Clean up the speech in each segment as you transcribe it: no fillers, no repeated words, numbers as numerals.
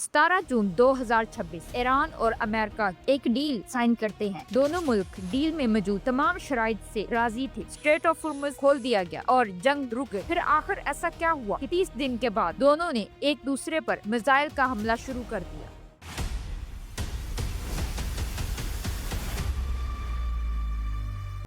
17 जून 2026 Iran और America एक deal sign करते हैं। दोनों मुल्क डील में मौजूद तमाम शराइत से राजी थे। स्ट्रेट ऑफ होर्मुज खोल दिया गया और जंग रुक गई। फिर आखिर ऐसा क्या हुआ कि 30 दिन के बाद दोनों ने एक दूसरे पर मिसाइल का हमला शुरू कर दिया।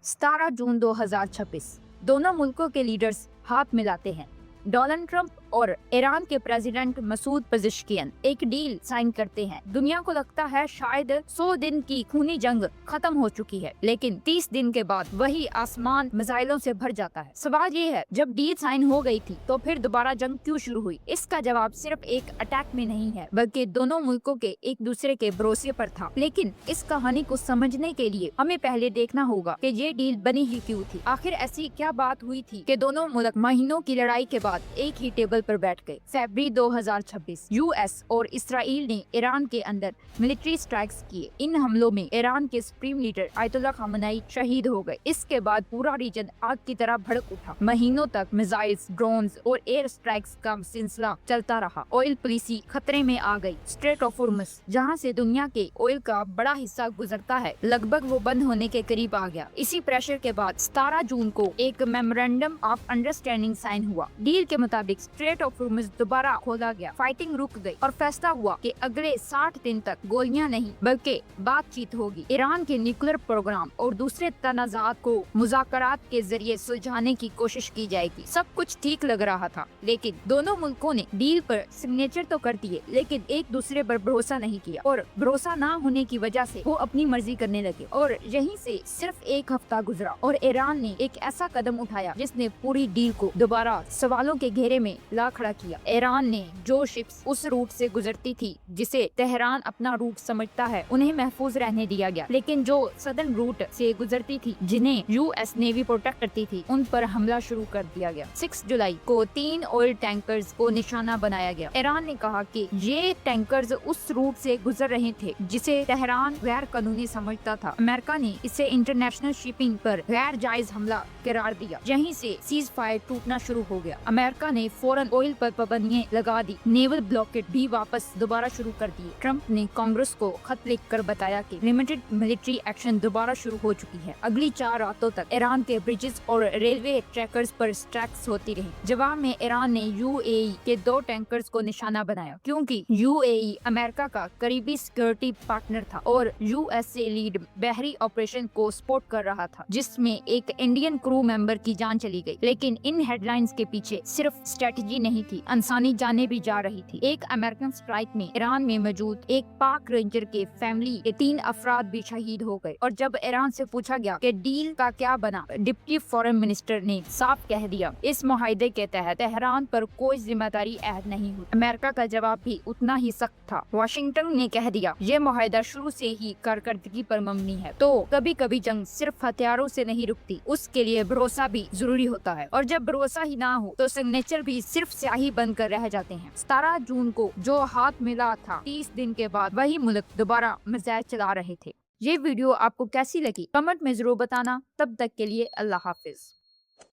17 जून 2026 दोनों मुल्कों के लीडर्स हाथ मिलाते हैं। डोनाल्ड ट्रंप और ईरान के प्रेसिडेंट मसूद पेज़ेश्कियान एक डील साइन करते हैं। दुनिया को लगता है शायद 100 दिन की खूनी जंग खत्म हो चुकी है, लेकिन 30 दिन के बाद वही आसमान मिसाइलों से भर जाता है। सवाल ये है, जब डील साइन हो गई थी तो फिर दोबारा जंग क्यों शुरू हुई? इसका जवाब सिर्फ एक अटैक में नहीं है, बल्कि दोनों मुल्कों के एक दूसरे के भरोसे पर था। लेकिन इस कहानी को समझने के लिए हमें पहले देखना होगा कि ये डील बनी ही क्यों थी। आखिर ऐसी क्या बात हुई थी कि दोनों मुल्क महीनों की लड़ाई के बाद एक ही टेबल पर बैठ गए। फरवरी 2026 यूएस और इसराइल ने ईरान के अंदर मिलिट्री स्ट्राइक्स किए। इन हमलों में ईरान के सुप्रीम लीडर आयतुल्लाह खामेनी शहीद हो गए। इसके बाद पूरा रीजन आग की तरह भड़क उठा। महीनों तक मिसाइल्स, ड्रोन्स और एयर स्ट्राइक्स का सिलसिला चलता रहा। ऑयल पॉलिसी खतरे में आ गई। स्ट्रेट ऑफ होर्मुज, जहां से दुनिया के ऑयल का बड़ा हिस्सा गुजरता है, लगभग वो बंद होने के करीब आ गया। इसी प्रेशर के बाद 17 जून को एक मेमोरेंडम ऑफ अंडरस्टैंडिंग साइन हुआ। डील के मुताबिक स्ट्रेट ऑफ होर्मुज दोबारा खोला गया, फाइटिंग रुक गई और फैसला हुआ कि अगले 60 दिन तक गोलियां नहीं बल्कि बातचीत होगी। ईरान के न्यूक्लियर प्रोग्राम और दूसरे तनाज़ात को मुज़ाकरात के जरिए सुलझाने की कोशिश की जाएगी। सब कुछ ठीक लग रहा था, लेकिन दोनों मुल्कों ने डील पर सिग्नेचर तो कर दिए, लेकिन एक दूसरे पर भरोसा नहीं किया और भरोसा न होने की वजह से वो अपनी मर्जी करने लगे। और यहीं से सिर्फ एक हफ्ता गुजरा और ईरान ने एक ऐसा कदम उठाया जिसने पूरी डील को दोबारा सवालों के घेरे में ला खड़ा किया। ईरान ने जो शिप्स उस रूट से गुजरती थी जिसे तेहरान अपना रूट समझता है, उन्हें महफूज रहने दिया गया, लेकिन जो सदर्न रूट से गुजरती थी, जिन्हें यूएस नेवी प्रोटेक्ट करती थी, उन पर हमला शुरू कर दिया गया। 6 जुलाई को 3 ऑयल टैंकर्स को निशाना बनाया गया। ईरान ने कहा कि ये टैंकर्स उस रूट से गुजर रहे थे जिसे तेहरान गैर कानूनी समझता था। अमेरिका ने इसे इंटरनेशनल शिपिंग पर गैर जायज हमला करार दिया। यहीं से सीज फायर टूटना शुरू हो गया। अमेरिका ने फौरन ऑयल पर पाबंदियां लगा दी। नेवल ब्लॉकेट भी वापस दोबारा शुरू कर दिए। ट्रंप ने कांग्रेस को खत लिखकर बताया कि लिमिटेड मिलिट्री एक्शन दोबारा शुरू हो चुकी है। अगली 4 रातों तक ईरान के ब्रिजेस और रेलवे ट्रैकर्स पर स्ट्राइक्स होती रही। जवाब में ईरान ने यूएई के 2 टैंकर्स को निशाना बनाया, क्योंकि यूएई अमेरिका का करीबी सिक्योरिटी पार्टनर था और यूएस से लीड बहरी ऑपरेशन को सपोर्ट कर रहा था, जिसमें एक इंडियन क्रू मेंबर की जान चली गई। लेकिन इन हेडलाइंस के पीछे सिर्फ स्ट्रेटजी नहीं थी, इंसानी जानें भी जा रही थी। एक अमेरिकन स्ट्राइक में ईरान में मौजूद एक पाक रेंजर के फैमिली के 3 अफराद भी शहीद हो गए। और जब ईरान से पूछा गया कि डील का क्या बना, डिप्टी फॉरेन मिनिस्टर ने साफ कह दिया, इस मुआहदे के तहत तेहरान पर कोई जिम्मेदारी ऐड नहीं हुई। अमेरिका का जवाब भी उतना ही सख्त था। वाशिंगटन ने कह दिया, ये मुआहदा शुरू से ही कारकर्दगी पर मबनी है। तो कभी कभी जंग सिर्फ हथियारों से नहीं रुकती, उसके लिए भरोसा भी जरूरी होता है। और जब भरोसा ही ना हो तो सिग्नेचर भी सिर्फ स्याही बनकर रह जाते हैं। 17 जून को जो हाथ मिला था, 30 दिन के बाद वही मुल्क दोबारा मिसाइल चला रहे थे। ये वीडियो आपको कैसी लगी कमेंट में जरूर बताना। तब तक के लिए अल्लाह हाफिज।